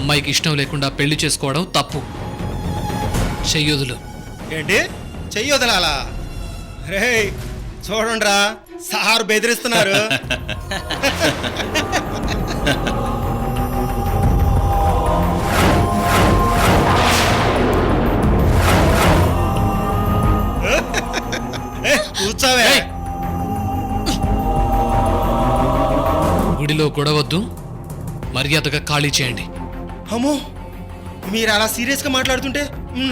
అమ్మాయికి ఇష్టం లేకుండా పెళ్లి చేసుకోవడం తప్పు. చెయ్యొదులు. ఏంటి చెయ్యొదలాలా? రే చూడండిరా, సార్ బెదిరిస్తున్నారు. కూర్చోవే. గుడిలో గొడవద్దు, మర్యాదగా ఖాళీ చేయండి. అమ్మో, మీరు అలా సీరియస్గా మాట్లాడుతుంటే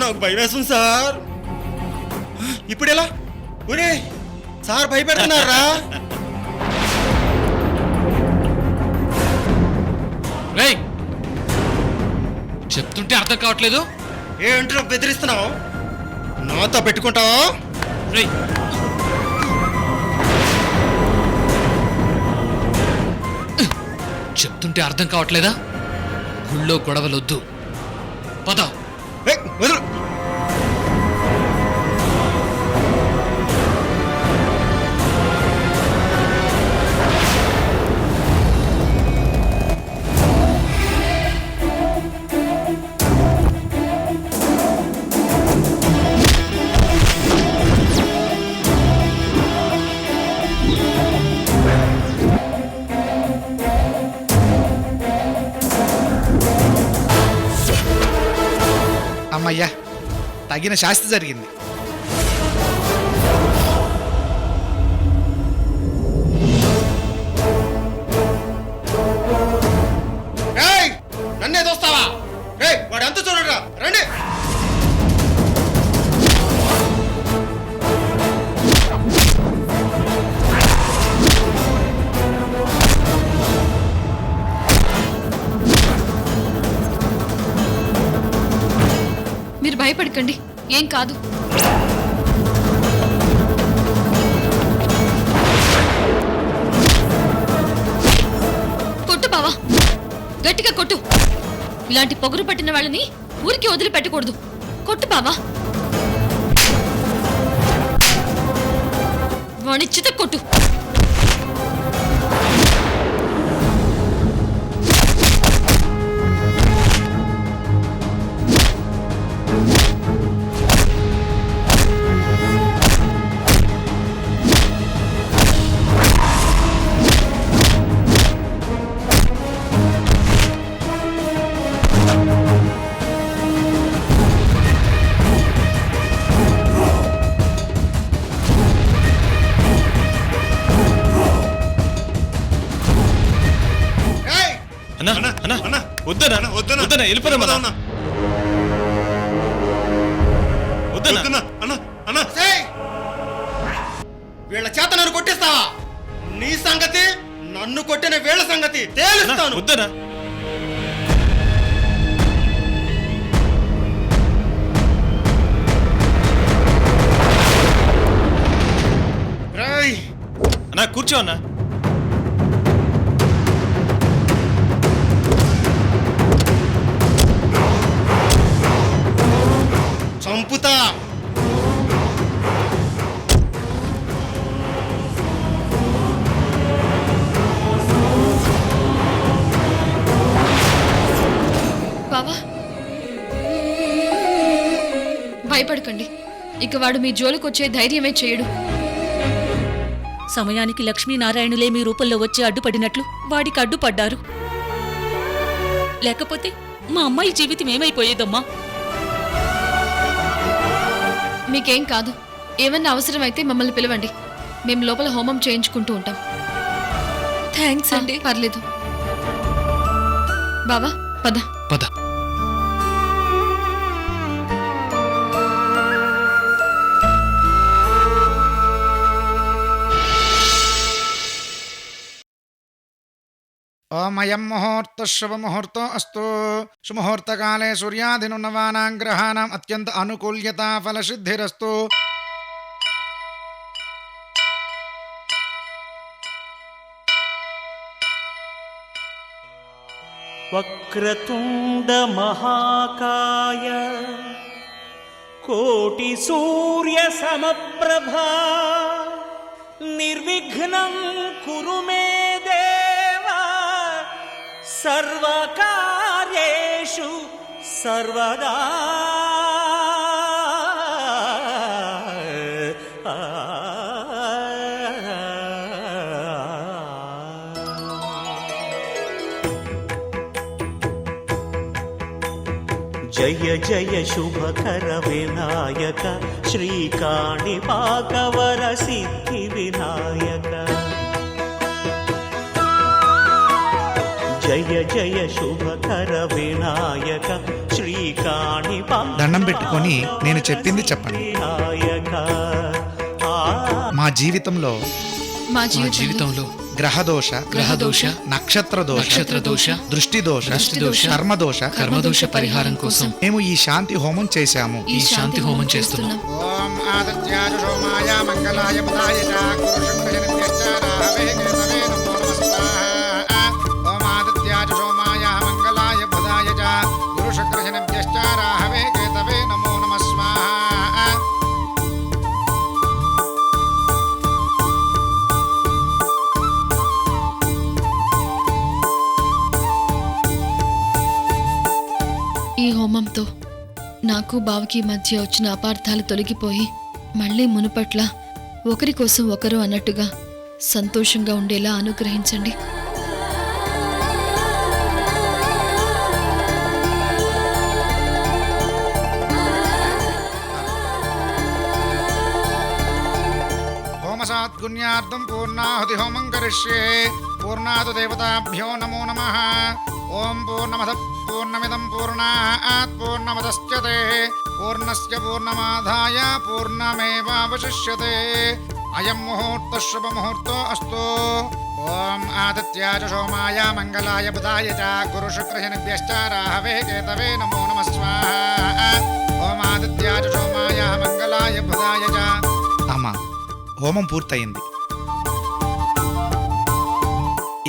నాకు భయం వేస్తుంది సార్. ఇప్పుడెలా? ఒరే సార్ భయపెడుతున్నారా? రేయ్, చెప్తుంటే అర్థం కావట్లేదు. ఏంటో బెదిరిస్తున్నావు? నాతో పెట్టుకుంటావా? రేయ్, చెప్తుంటే అర్థం కావట్లేదా? గుళ్ళో గొడవలొద్దు, పద. వదులు. అమ్మయ్యా, తగిన శాస్తి జరిగింది. నన్నే దోస్తావా? వాడు ఎంత చూడరా, రండి. మీరు భయపడకండి, ఏం కాదు. కొట్టు బావా, గట్టిగా కొట్టు. ఇలాంటి పొగరు పట్టిన వాళ్ళని ఊరికి వదిలిపెట్టకూడదు. కొట్టు బావా, వాణిచ్చిత కొట్టు. వీళ్ళ చేత నన్ను కొట్టిస్తావా? నీ సంగతి, నన్ను కొట్టిన వీళ్ళ సంగతి తేలుస్తాను. అన్నా కూర్చో అన్నా. చంపుతా. బావా, భయపడకండి. ఇక వాడు మీ జోలికొచ్చే ధైర్యమే చేయడు. సమయానికి లక్ష్మీనారాయణులే మీ రూపంలో వచ్చి అడ్డుపడినట్లు వాడికి అడ్డుపడ్డారు. లేకపోతే మా అమ్మాయి జీవితం ఏమైపోయేదమ్మా? మీకేం కాదు. ఏమన్నా అవసరమైతే మమ్మల్ని పిలవండి, మేము లోపల హోమం చేయించుకుంటూ ఉంటాం. థ్యాంక్స్ అండి. పర్లేదు బావా, పద పద. ఓం అయం ముహూర్త శుభముహూర్తో అస్తు. సుముహూర్తకాలే సూర్యాదినున్నవానాం గ్రహాణం అత్యంత అనుకూల్యతా ఫలసిద్ధిరస్తు. వక్రతుండ మహాకాయ కోటి సూర్య సమప్రభా నిర్విఘ్నం కురు మే దేవ సర్వకార్యేషు సర్వేషు సర్వదా జయ జయ శుభకర వినాయక శ్రీకాణిపాకవర సిద్ధి వినాయక జయ జయ శుభకర వినాయక శ్రీకాణిపాక దండం పెట్టుకొని నేను చెప్పింది చెప్పండి. వినాయక మా జీవితంలో మా మా జీవితంలో గ్రహదోష గ్రహదోష నక్షత్ర దోష నక్షత్ర దోష దృష్టి దోష దృష్టి దోష, కర్మదోష కర్మదోష పరిహారం కోసం మేము ఈ శాంతి హోమం చేశాము. ఈ శాంతి హోమం చేస్తున్నాం. ఓం ఆదిత్యాయ సోమాయ మంగళాయ బుధాయ చ గురు శుక్ర శనిభ్యశ్చ రాహవే కేతవే నమో నమః స్వాహా. ఓం ఆదిత్యాయ సోమాయ మంగళాయ బుధాయ చ గురు శుక్ర శనిభ్యశ్చ రాహవే కేతవే నమో నమః స్వాహా. ఈ హోమంతో నాకు బావకి మధ్య వచ్చిన అపార్థాలు తొలగిపోయి మళ్ళీ మునుపట్ల ఒకరి కోసం ఒకరు అన్నట్టుగా సంతోషంగా ఉండేలా అనుగ్రహించండి. హోమసాత్గుణ్యార్థం పూర్ణాహుతి హోమం కరిష్యే. పూర్ణాతు దేవతాభ్యో నమో నమః. ఓం పూర్ణమద పూర్ణమిదం పూర్ణాత్ పూర్ణమదశ్యతే పూర్ణస్య పూర్ణమాదాయ పూర్ణమేవావశిష్యతే. అయం ముహూర్త శుభ ముహూర్తో అస్తు. ఓం ఆదిత్యాయ సోమాయ మంగళాయ బుధాయ చ గురు శుక్ర శనిభ్యశ్చ రాహవే కేతవే నమో నమః స్వాహా. ఓం ఆదిత్యాయ సోమాయ మంగళాయ బుధాయ చ. అమ్మా, హోమం పూర్తయింది.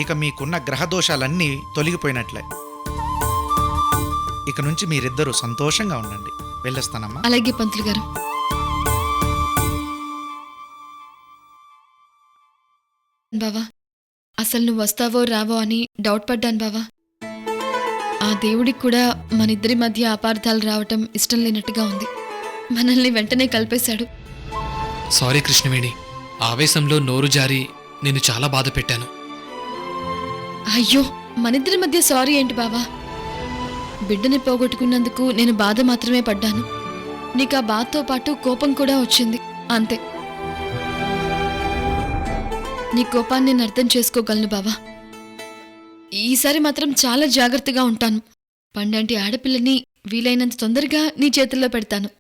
ఇక మీకున్న గ్రహదోషాలన్నీ తొలగిపోయినట్లే. ఇక నుంచి మీరిద్దరూ సంతోషంగా ఉండండి. వెళ్ళొస్తానమ్మా. అలాగే పంతులు గారు. బావా, అసలు నువ్వు వస్తావో రావో అని డౌట్ పడ్డాను బావా. ఆ దేవుడికి కూడా మనిద్దరి మధ్య అపార్థాలు రావటం ఇష్టం లేనట్టుగా ఉంది. మనల్ని వెంటనే కలిపేశాడు. సారీ కృష్ణవేణి, ఆవేశంలో నోరు జారి నేను చాలా బాధ పెట్టాను. అయ్యో, మనిద్దరి మధ్య సారీ ఏంటి బావా? బిడ్డని పోగొట్టుకున్నందుకు నేను బాధ మాత్రమే పడ్డాను. నీకు ఆ బాధతో పాటు కోపం కూడా వచ్చింది, అంతే. నీ కోపాన్ని నేను అర్థం చేసుకోగలను బావా. ఈసారి మాత్రం చాలా జాగ్రత్తగా ఉంటాను. పండంటి ఆడపిల్లని వీలైనంత తొందరగా నీ చేతుల్లో పెడతాను.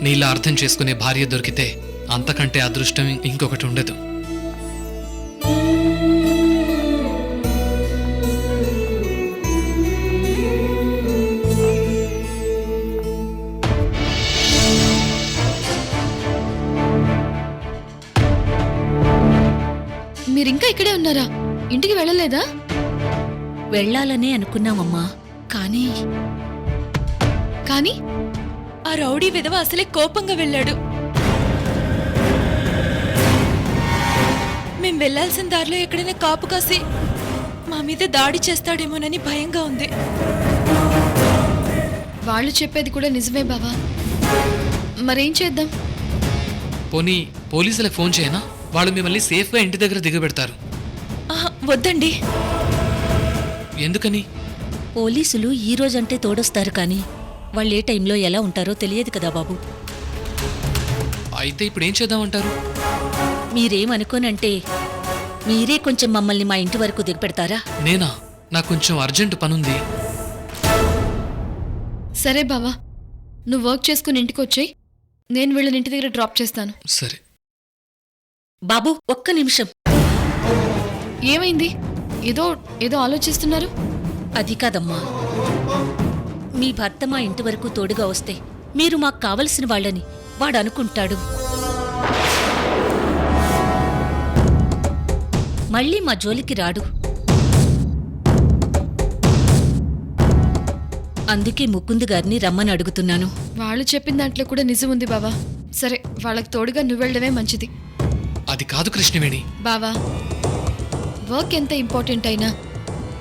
నీలా అర్థం చేసుకునే భార్య దొరికితే అంతకంటే అదృష్టం ఇంకొకటి ఉండదు. మీరింకా ఇక్కడే ఉన్నారా? ఇంటికి వెళ్ళలేదా? వెళ్ళాలనే అనుకున్నామమ్మా. కానీ కానీ ఆ రౌడీ విధవ అసలే కోపంగా వెళ్ళాడు. మేం వెళ్లాల్సిన దారిలో ఎక్కడైనా కాపు కాసి మా మీద దాడి చేస్తాడేమోనని భయంగా ఉంది. వాళ్ళు చెప్పేది కూడా నిజమే బావా. మరేం చేద్దాం? పోనీ పోలీసులకు ఫోన్ చేయనా? వాళ్ళు మిమ్మల్ని సేఫ్గా ఇంటి దగ్గర దిగబెడతారు. వద్దండి. ఎందుకని? పోలీసులు ఈ రోజంటే తోడొస్తారు కానీ వాళ్ళు ఏ టైంలో ఎలా ఉంటారో తెలియదు కదా బాబు. అయితే ఇప్పుడు ఏం చేద్దామంటారు? మీరేమనుకోనంటే మీరే కొంచెం మమ్మల్ని మా ఇంటి వరకు దిగపెడతారా? నేనా? నాకు కొంచెం అర్జెంటు పనుంది. సరే బావా, నువ్వు వర్క్ చేసుకుని ఇంటికి వచ్చేయ్. నేను వీళ్ళని ఇంటి దగ్గర డ్రాప్ చేస్తాను. సరే. బాబు, ఒక్క నిమిషం. ఏమైంది? ఏదో ఏదో ఆలోచిస్తున్నారు. అది కాదమ్మా, మీ భర్త మా ఇంటి వరకు తోడుగా వస్తే మీరు మాకు కావలసిన వాళ్ళని వాడు అనుకుంటాడు. మళ్ళీ మా జోలికి రాడు. అందుకే ముకుంద్ గారిని రమ్మని అడుగుతున్నాను. వాళ్ళు చెప్పిన దాంట్లో కూడా నిజం ఉంది బావా. సరే, వాళ్ళకి తోడుగా నువ్వు వెళ్ళడమే మంచిది. అది కాదు కృష్ణవేణి. బావా, వర్క్ ఎంత ఇంపార్టెంట్ అయినా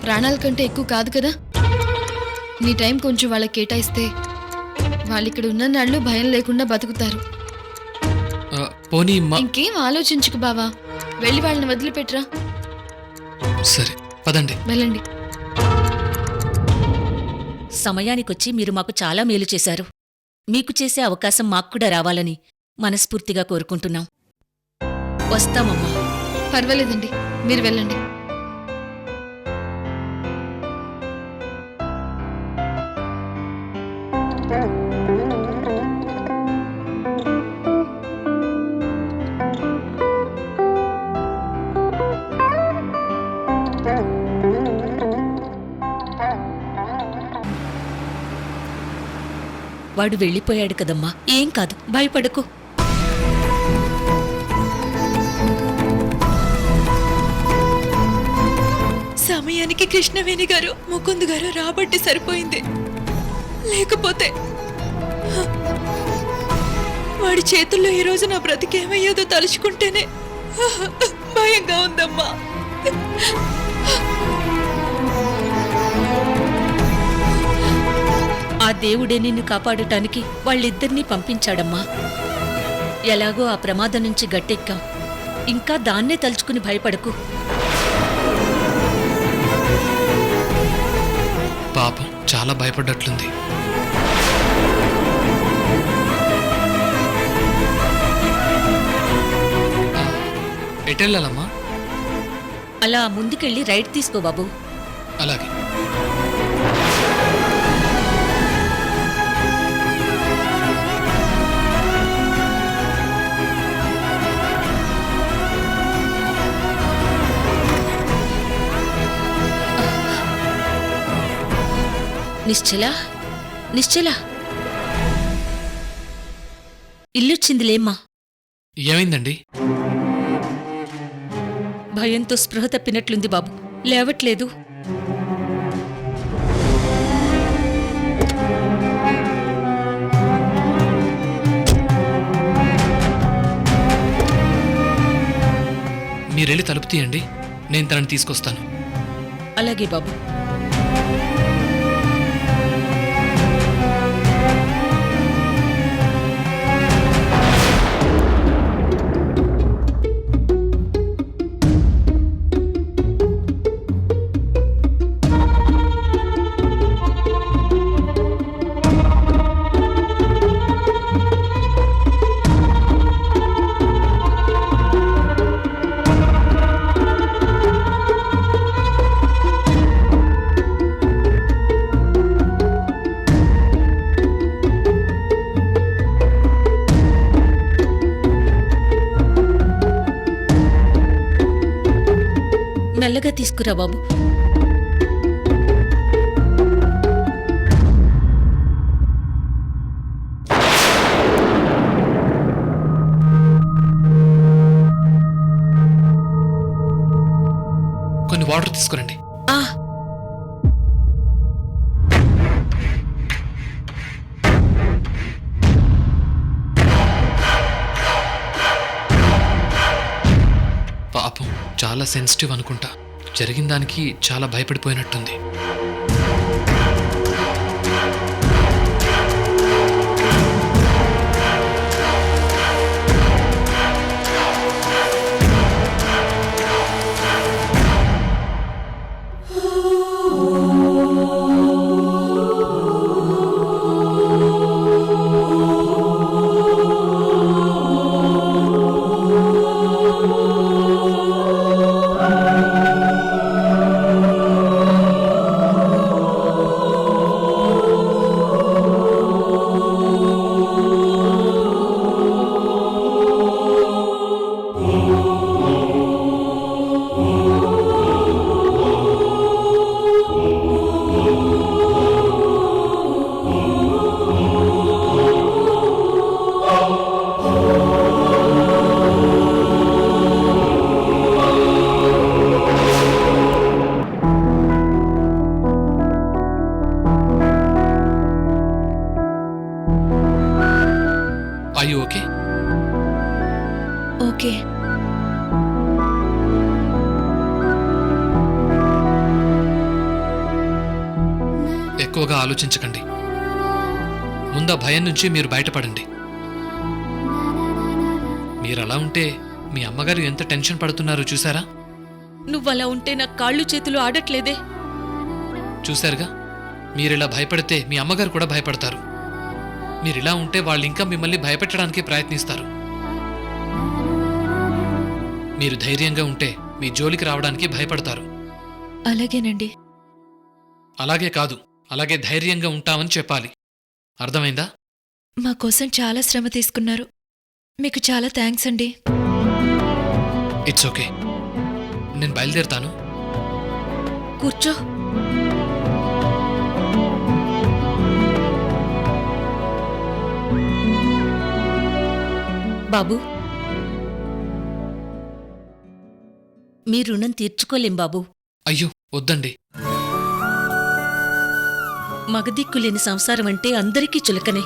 ప్రాణాల కంటే ఎక్కువ కాదు కదా. నీ టైం కొంచెం వాళ్ళకి కేటాయిస్తే వాళ్ళిక్కడ ఉన్న నాళ్ళు భయం లేకుండా బతుకుతారు. పోనీ ఇంకేం ఆలోచించుకు బావా, వెళ్ళి వాళ్ళని వదిలిపెట్టరా. సరే పదండి. వెళ్ళండి. సమయానికొచ్చి మీరు మాకు చాలా మేలు చేశారు. మీకు చేసే అవకాశం మాకు కూడా రావాలని మనస్ఫూర్తిగా కోరుకుంటున్నాం. వస్తామమ్మా. పర్వాలేదండి, మీరు వెళ్ళండి. వాడు వెళ్ళిపోయాడు కదమ్మా, ఏం కాదు, భయపడకు. సమయానికి కృష్ణవేణి గారు ముకుంద్ గారు రాబట్టి సరిపోయింది. లేకపోతే వాడి చేతుల్లో ఈ రోజు నా బ్రతికేమయ్యేదో తలుచుకుంటేనే భయంగా ఉందమ్మా. ఆ దేవుడే నిన్ను కాపాడటానికి వాళ్ళిద్దరినీ పంపించాడమ్మా. ఎలాగో ఆ ప్రమాదం నుంచి గట్టెక్కాం. ఇంకా దాన్నే తలుచుకుని భయపడకు. పాపం చాలా భయపడ్డట్లుంది. ఎటెళ్ళాలమ్మా? అలా ముందుకెళ్ళి రైట్ తీసుకో బాబు. అలాగే. నిశ్చలా ఇల్లొచ్చిందిలేమ్మా. ఏమైందండి? భయంతో స్పృహ తప్పినట్లుంది బాబు, లేవట్లేదు. మీరెళ్ళి తలుపు తీయండి, నేను తనని తీసుకొస్తాను. అలాగే బాబు. మెల్లగా తీసుకురా బాబు. కొన్ని వాటర్ తీసుకురండి. పాపం చాలా సెన్సిటివ్ అనుకుంటా. జరిగిన దానికి చాలా భయపడిపోయినట్టుంది. ఎక్కువగా ఆలోచించకండి. ముందు ఆ భయం నుంచి మీరు బయటపడండి. మీరు అలా ఉంటే మీ అమ్మగారు ఎంత టెన్షన్ పడుతున్నారో చూసారా? నువ్వలా ఉంటే నా కాళ్ళు చేతులు ఆడట్లేదే. చూశారుగా, మీరిలా భయపడితే మీ అమ్మగారు కూడా భయపడతారు. మీరిలా ఉంటే వాళ్ళు ఇంకా మిమ్మల్ని భయపెట్టడానికి ప్రయత్నిస్తారు. మీరు ధైర్యంగా ఉంటే మీ జోలికి రావడానికి భయపడతారు. అలాగేనండి. అలాగే కాదు, అలాగే ధైర్యంగా ఉంటామని చెప్పాలి. అర్థమైందా? మా కోసం చాలా శ్రమ తీసుకున్నారు. మీకు చాలా థ్యాంక్స్ అండి. It's okay. నేను బయలుదేరుతాను. కూర్చో. బాబు, మీ రుణం తీర్చుకోలేం బాబు. అయ్యో వద్దండి. మగదిక్కులేని సంసారం అంటే అందరికీ చులకనే.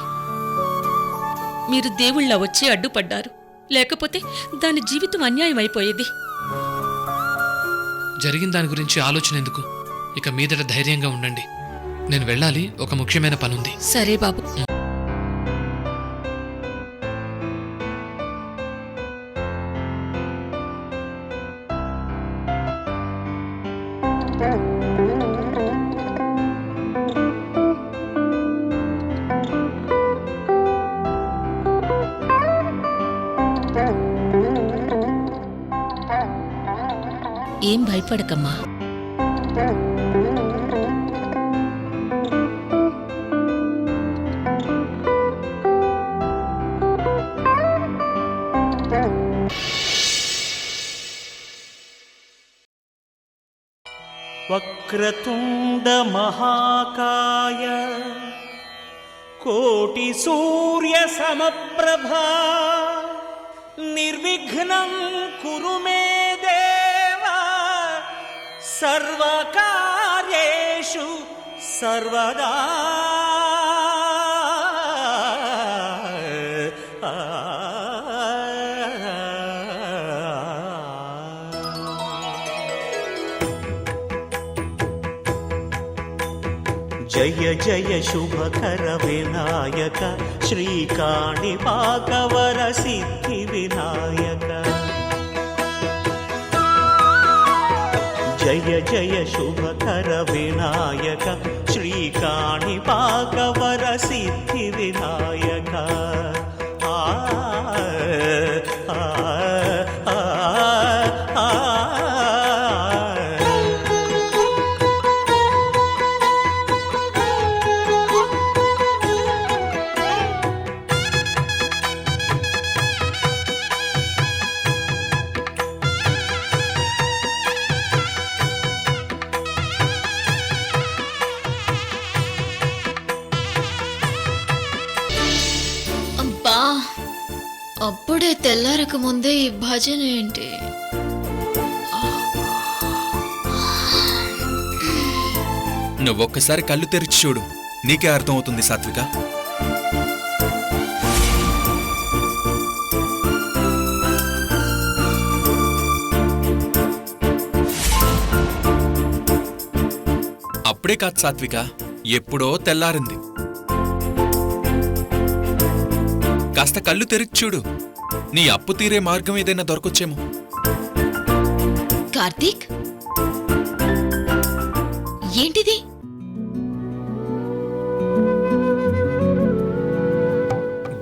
మీరు దేవుళ్ళ వచ్చి అడ్డుపడ్డారు, లేకపోతే దాని జీవితం అన్యాయం అయిపోయేది. జరిగిన దాని గురించి ఆలోచన ఎందుకు? ఇక మీదట ధైర్యంగా ఉండండి. నేను వెళ్ళాలి, ఒక ముఖ్యమైన పనుంది. సరే బాబు. ఏం భయపడకమ్మా. వక్రతుండ మహాకాయ కోటి సూర్య సమప్రభా నిర్విఘ్నం కురు మే దేవా సర్వకార్యేషు సర్వదా. జయ జయ శుభకర వినాయక శ్రీకాణిపాకవర సిద్ధి వినాయక. జయ జయ శుభకర వినాయక శ్రీకాణిపాకవర సిద్ధి వినాయక. ఆ ఆ ఆ ఆ అబ్బా, అప్పుడే తెల్లారక ముందే ఈ భజన ఏంటి? నువ్వొక్కసారి కళ్ళు తెరిచి చూడు, నీకే అర్థమవుతుంది సాత్విక. అప్పుడే కాదు సాత్విక, ఎప్పుడో తెల్లారింది. కాస్త కళ్ళు తెరిచి చూడు, నీ అప్పు తీరే మార్గం ఏదైనా దొరకొచ్చేమో. కార్తీక్, ఏంటిది?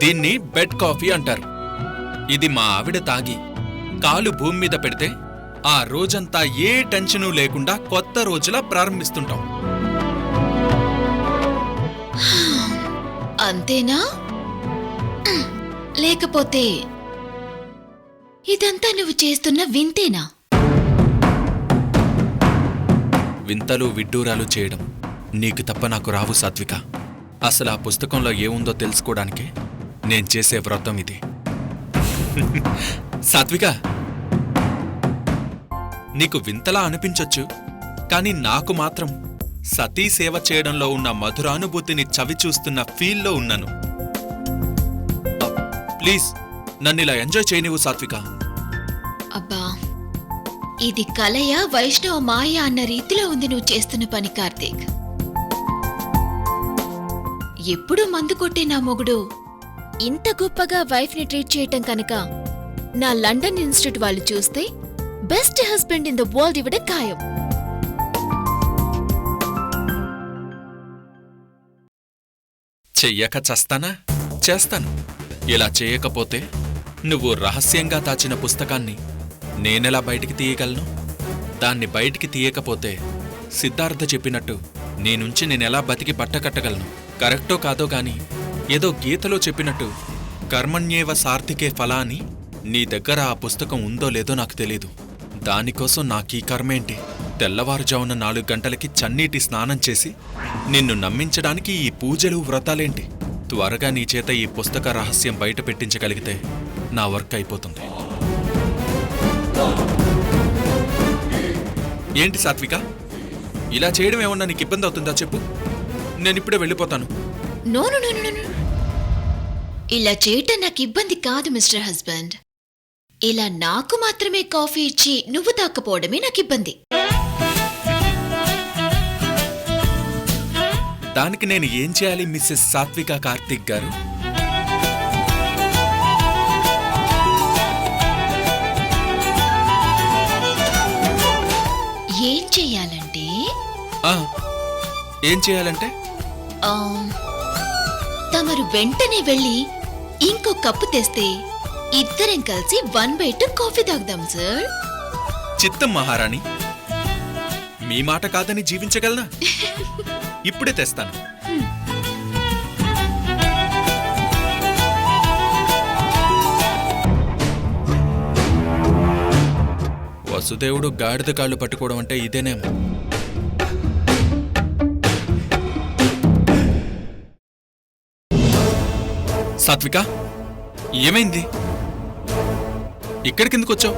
దీన్ని బెడ్ కాఫీ అంటారు. ఇది మా ఆవిడ తాగి కాలు భూమి మీద పెడితే ఆ రోజంతా ఏ టెన్షను లేకుండా కొత్త రోజులా ప్రారంభిస్తుంటాం. అంతేనా? లేకపోతే ఇదంతా నువ్వు చేస్తున్న వింతేనా? వింతలు విడ్డూరాలు చేయడం నీకు తప్ప నాకు రావు సాత్విక. అసలు ఆ పుస్తకంలో ఏముందో తెలుసుకోవడానికే నేను చేసే వ్రతం ఇది. సాత్విక, నీకు వింతలా అనిపించొచ్చు, కానీ నాకు మాత్రం సతీ సేవ చేయడంలో ఉన్న మధురానుభూతిని చవి చూస్తున్న ఫీల్లో ఉన్నాను. ప్లీజ్ నన్నిలా ఎంజాయ్ చేయనివ్వు సాత్విక. అబ్బా, ఇది కలయ వైష్ణవ మాయ అన్న రీతిలో ఉంది నువ్వు చేస్తున్న పని కార్తీక్. ఎప్పుడూ మందు కొట్టే నా మొగుడు ఇంత గొప్పగా వైఫ్ ని ట్రీట్ చేయటం కనుక నా లండన్ ఇన్స్టిట్యూట్ వాళ్ళు చూస్తే best husband in the world ఇవ్వడం ఖాయం. చెయ్యక చస్తానా? చేస్తాను. ఇలా చేయకపోతే నువ్వు రహస్యంగా దాచిన పుస్తకాన్ని నేనెలా బయటికి తీయగలను? దాన్ని బయటికి తీయకపోతే సిద్ధార్థ చెప్పినట్టు నీ నుంచి నేనెలా బతికి బట్టకట్టగలను? కరెక్టో కాదో గాని ఏదో గీతలో చెప్పినట్టు కర్మణ్యేవ సార్థికే ఫలా అని నీ దగ్గర ఆ పుస్తకం ఉందో లేదో నాకు తెలీదు. దానికోసం నాకీ కర్మేంటి? తెల్లవారుజామున 4 గంటలకి చన్నీటి స్నానం చేసి నిన్ను నమ్మించడానికి ఈ పూజలు వ్రతాలేంటి? త్వరగా నీ చేత ఈ పుస్తక రహస్యం బయట పెట్టించగలిగితే నా వర్క్ అయిపోతుంది. ఏంటి సాత్విక, ఇలా చేయడం ఏమన్నా నీకు ఇబ్బంది అవుతుందా చెప్పు? నేనిప్పుడే వెళ్ళిపోతాను. No no no no no. ఇలా చేయటం నాకు ఇబ్బంది కాదు మిస్టర్ హస్బెండ్. ఇలా నాకు మాత్రమే కాఫీ ఇచ్చి నువ్వు తాక్కపోవడమే నాకు ఇబ్బంది. దానికి నేను ఏం చేయాలి మిస్సెస్ సాత్విక కార్తిక్ గారు? ఏం చెయ్యాలంటే ఏం చేయాలంటే తమరు వెంటనే వెళ్ళి ఇంకో కప్పు తెస్తే ఇద్దరం కలిసి 1/2 కాఫీ తాగుదాం సార్. చిత్తం మహారాణి, మీ మాట కాదని జీవించగలనా? ఇప్పుడే తెస్తాను. వసుదేవుడు గాడిద కాళ్ళు పట్టుకోవడం అంటే ఇదేనేమో. సాత్విక, ఏమైంది? ఇక్కడికెందుకు వచ్చావు?